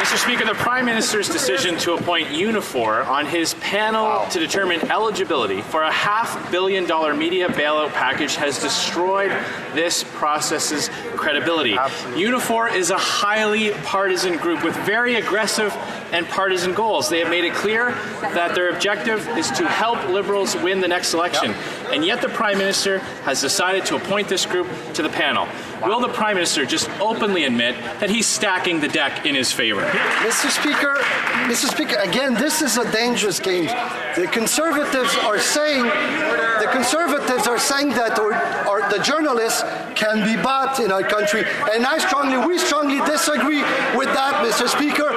Mr. Speaker, the Prime Minister's decision to appoint Unifor on his panel to determine eligibility for a $500 million media bailout package has destroyed this process's credibility. Unifor is a highly partisan group with very aggressive and partisan goals. They have made it clear that their objective is to help Liberals win the next election. And yet the Prime Minister has decided to appoint this group to the panel. Will the Prime Minister just openly admit that he's stacking the deck in his favor? Mr. Speaker, again, this is a dangerous game. The Conservatives are saying that the journalists can be bought in our country, and we strongly disagree with that, Mr. Speaker.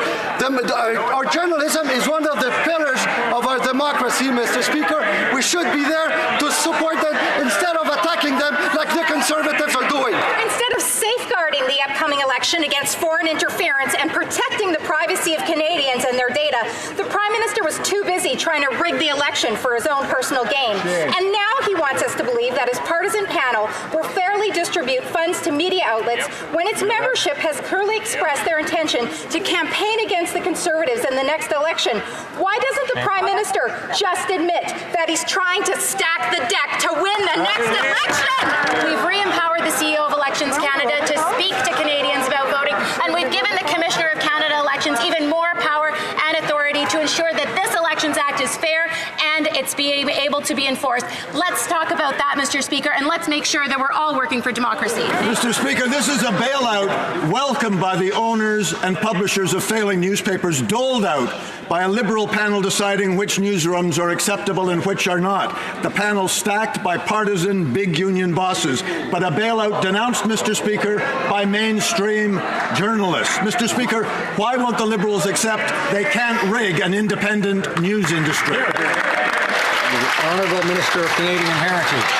Our journalism is one of the pillars of our democracy, Mr. Speaker. We should be there to support them instead of attacking them like the Conservatives are doing. Instead of safeguarding the upcoming election against foreign interference and protecting the privacy of Canadians and their data, the Prime Minister was too busy trying to rig the election for his own personal gain. And now he wants us to believe that his partisan panel will fairly distribute funds to media outlets when its membership has clearly expressed their intention to campaign against the Conservatives in the next election. Why doesn't the Prime Minister just admit that he's trying to stack the deck to win the next election? We've re-empowered the CEO of Elections Canada to speak to Canadians about voting, and we've given the Commissioner of Canada Elections even more power and authority to ensure that this Elections Act is fair and it's being able to be enforced. Let's talk about that, Mr. Speaker, and let's make sure that we're all working for democracy. Mr. Speaker, this is a bailout welcomed by the owners and publishers of failing newspapers, doled out by a Liberal panel deciding which newsrooms are acceptable and which are not. The panel stacked by partisan big union bosses, but a bailout denounced, Mr. Speaker, by mainstream journalists. Mr. Speaker, why won't the Liberals accept they can't rig an independent news industry? The Honourable Minister of Canadian Heritage.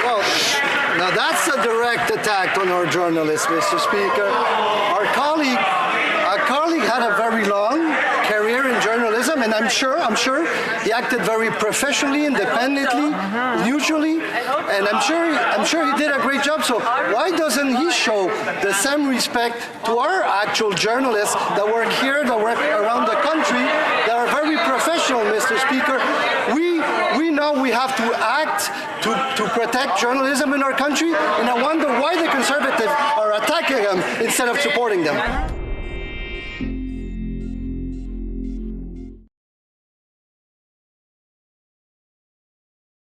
Well, now that's a direct attack on our journalists, Mr. Speaker. Our colleague had a very long career in journalism, and I'm sure he acted very professionally, independently, neutrally, and I'm sure he did a great job. So why doesn't he show the same respect to our actual journalists that work here, that work around the country, that are very professional, Mr. Speaker? We know we have to act to protect journalism in our country, and I wonder why the Conservatives are attacking them instead of supporting them.